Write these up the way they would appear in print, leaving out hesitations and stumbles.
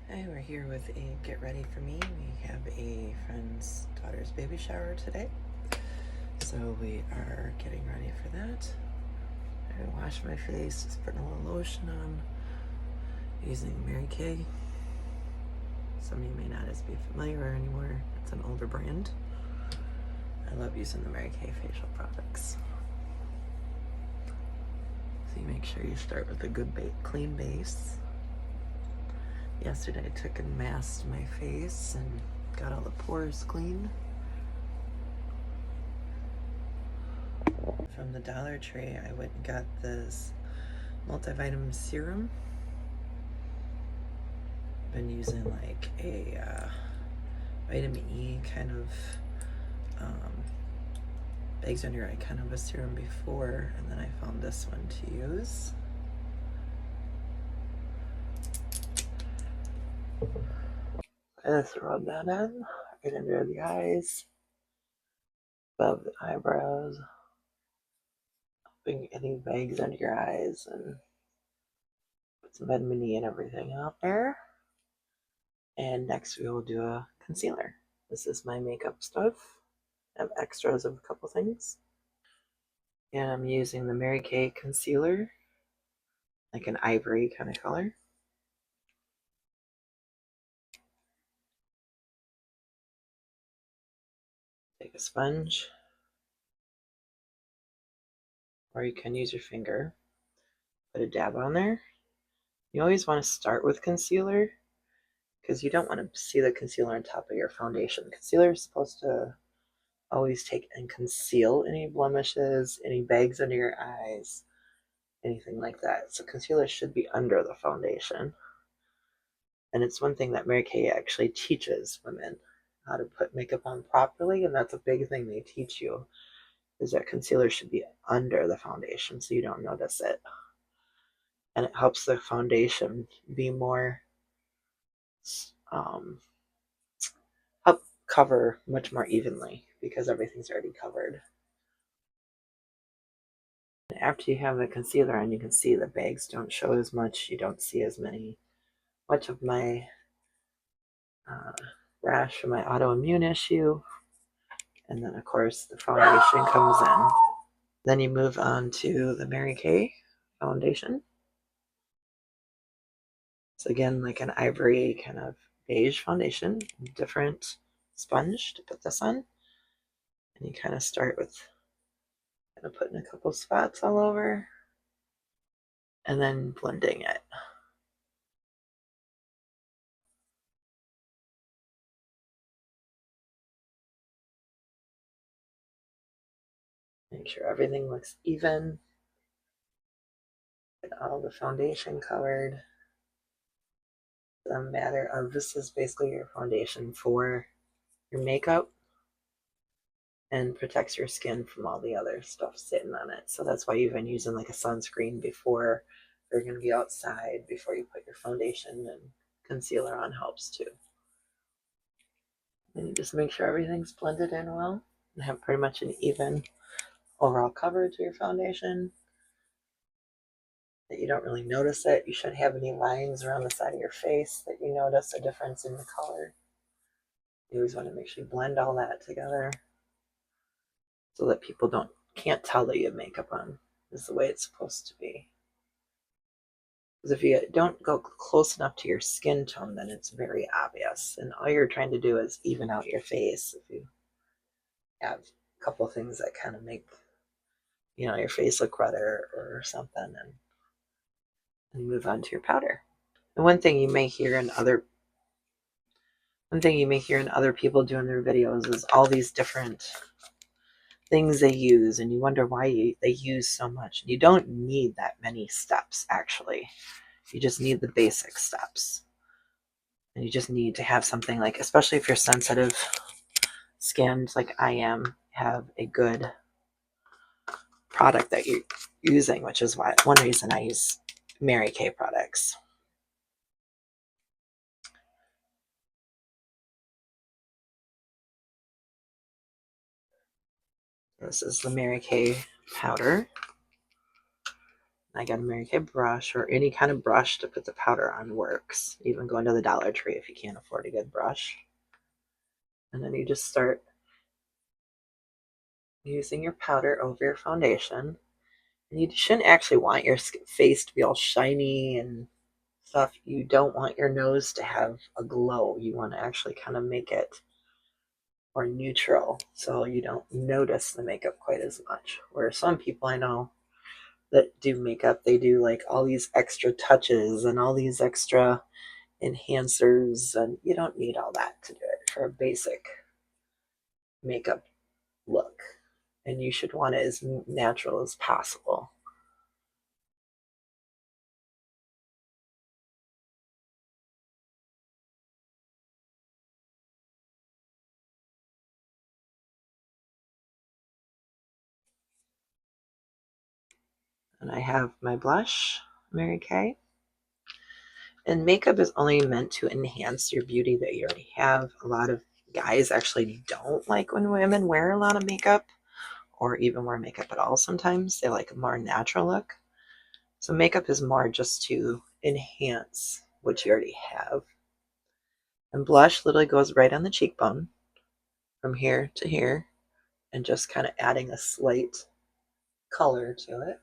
Hi, we're here with a get ready for me. We have a friend's daughter's baby shower today, so we are getting ready for that. I washed my face, just putting a little lotion on, using Mary Kay. Some of you may not be familiar anymore. It's an older brand. I love using the Mary Kay facial products. So you make sure you start with a good clean base. Yesterday I took and masked my face and got all the pores clean. From the Dollar Tree, I went and got this multivitamin serum. Been using like a vitamin E kind of bags under your eye kind of a serum before, and then I found this one to use. I just rub that in right under the eyes, above the eyebrows, putting any bags under your eyes, and put some vitamin E and everything out there. And next we will do a concealer. This is my makeup stuff. I have extras of a couple things. And I'm using the Mary Kay concealer, like an ivory kind of color. Take a sponge, or you can use your finger. Put a dab on there. You always want to start with concealer because you don't want to see the concealer on top of your foundation. Concealer is supposed to always take and conceal any blemishes, any bags under your eyes, anything like that. So concealer should be under the foundation. And it's one thing that Mary Kay actually teaches women how to put makeup on properly, and that's a big thing they teach you, is that concealer should be under the foundation so you don't notice it. And it helps the foundation be more help cover much more evenly because everything's already covered. And after you have the concealer on, you can see the bags don't show as much. You don't see as much of my rash from my autoimmune issue. And then of course the foundation comes in. Then you move on to the Mary Kay foundation. So again, like an ivory kind of beige foundation, different sponge to put this on. And you kind of start with kind of putting a couple spots all over and then blending it. Make sure everything looks even. Get all the foundation covered. It's a matter of, this is basically your foundation for your makeup and protects your skin from all the other stuff sitting on it. So that's why you've been using like a sunscreen before you're going to be outside, before you put your foundation and concealer on, helps too. And you just make sure everything's blended in well and have pretty much an even overall coverage of your foundation, that you don't really notice it. You shouldn't have any lines around the side of your face that you notice a difference in the color. You always want to make sure you blend all that together so that people can't tell that you have makeup on. This is the way it's supposed to be. Because if you don't go close enough to your skin tone, then it's very obvious. And all you're trying to do is even out your face. If you have a couple of things that kind of make, your face look redder or something, and move on to your powder. And one thing you may hear in other people doing their videos is all these different things they use, and you wonder why they use so much. You don't need that many steps, actually. You just need the basic steps. And you just need to have something like, especially if you're sensitive skinned like I am, have a good product that you're using, which is one reason I use Mary Kay products. This is the Mary Kay powder. I got a Mary Kay brush, or any kind of brush to put the powder on works. Even going to the Dollar Tree if you can't afford a good brush. And then you just start using your powder over your foundation. And you shouldn't actually want your face to be all shiny and stuff. You don't want your nose to have a glow. You want to actually kind of make it more neutral so you don't notice the makeup quite as much. Where some people I know that do makeup, they do like all these extra touches and all these extra enhancers, and you don't need all that to do it for a basic makeup look. And you should want it as natural as possible. And I have my blush, Mary Kay. And makeup is only meant to enhance your beauty that you already have. A lot of guys actually don't like when women wear a lot of makeup or even wear makeup at all sometimes. They like a more natural look. So makeup is more just to enhance what you already have. And blush literally goes right on the cheekbone from here to here and just kind of adding a slight color to it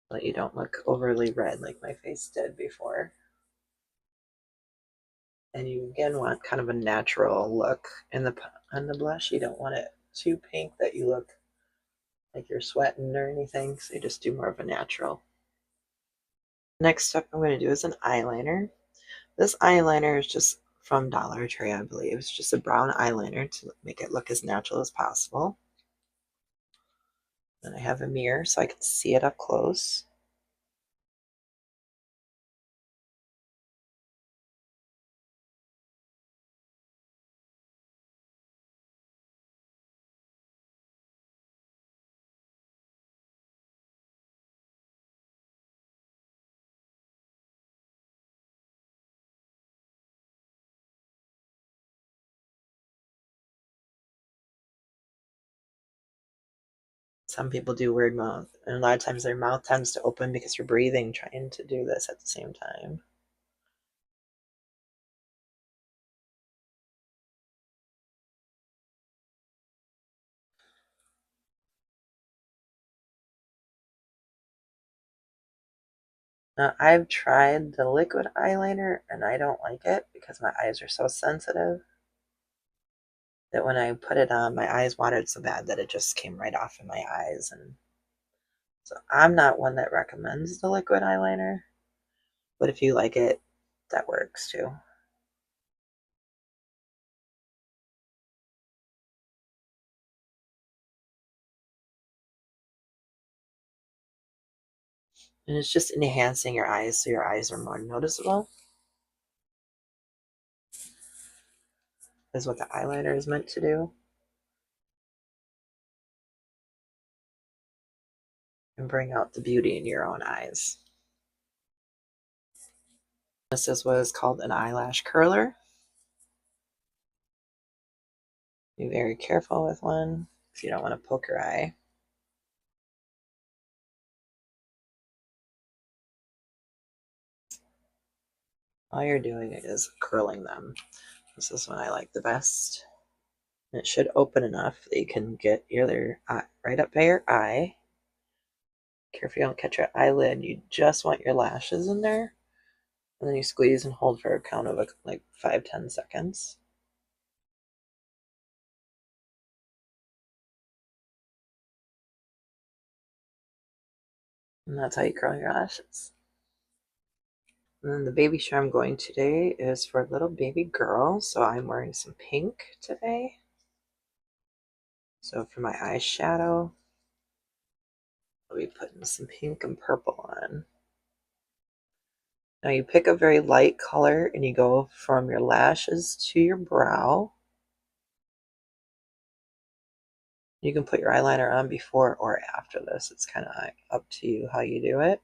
so that you don't look overly red like my face did before. And you again want kind of a natural look in the blush. You don't want it too pink that you look like you're sweating or anything, so you just do more of a natural. Next step I'm going to do is an eyeliner. This eyeliner is just from Dollar Tree, I believe. It's just a brown eyeliner to make it look as natural as possible. And I have a mirror so I can see it up close. Some people do weird mouth, and a lot of times their mouth tends to open because you're breathing trying to do this at the same time. Now, I've tried the liquid eyeliner and I don't like it because my eyes are so sensitive that when I put it on, my eyes watered so bad that it just came right off in my eyes. And so I'm not one that recommends the liquid eyeliner, but if you like it, that works too. And it's just enhancing your eyes so your eyes are more noticeable, is what the eyeliner is meant to do. And bring out the beauty in your own eyes. This is what is called an eyelash curler. Be very careful with one if you don't want to poke your eye. All you're doing is curling them. This is one I like the best. And it should open enough that you can get either right up by your eye. Careful you don't catch your eyelid. You just want your lashes in there. And then you squeeze and hold for a count of like 5-10 seconds. And that's how you curl your lashes. And then the baby shower I'm going today is for a little baby girl. So I'm wearing some pink today. So for my eyeshadow, I'll be putting some pink and purple on. Now you pick a very light color and you go from your lashes to your brow. You can put your eyeliner on before or after this. It's kind of up to you how you do it.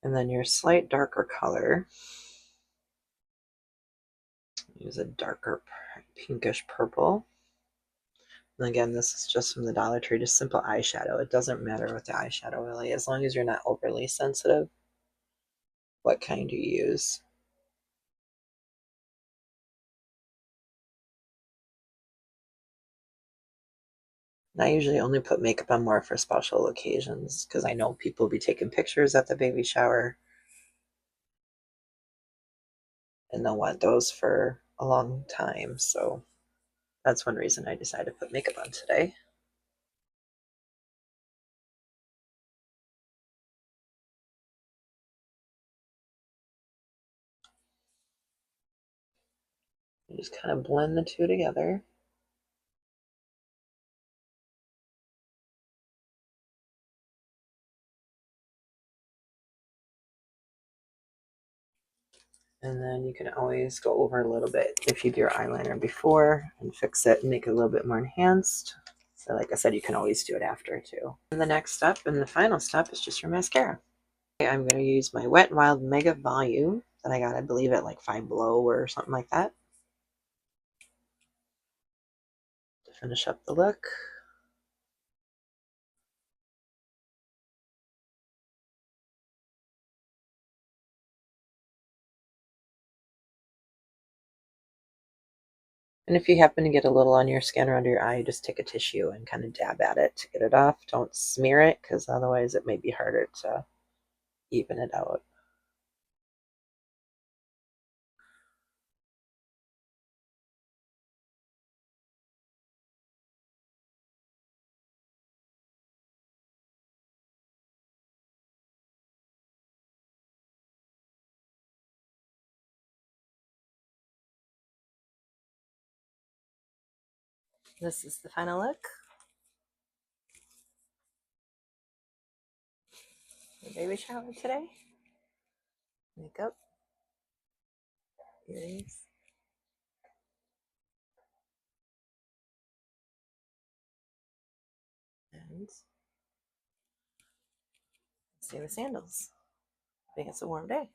And then your slight darker color, use a darker pinkish purple. And again, this is just from the Dollar Tree, just simple eyeshadow. It doesn't matter with the eyeshadow really, as long as you're not overly sensitive what kind you use. And I usually only put makeup on more for special occasions because I know people will be taking pictures at the baby shower and they'll want those for a long time. So that's one reason I decided to put makeup on today. You just kind of blend the two together. And then you can always go over a little bit if you do your eyeliner before and fix it and make it a little bit more enhanced. So like I said, you can always do it after too. And the next step and the final step is just your mascara. I'm going to use my Wet n Wild Mega Volume that I got, I believe, at like Five Below or something like that to finish up the look. And if you happen to get a little on your skin or under your eye, just take a tissue and kind of dab at it to get it off. Don't smear it because otherwise it may be harder to even it out. This is the final look. The baby shower today. Makeup, earrings, and see the sandals. I think it's a warm day.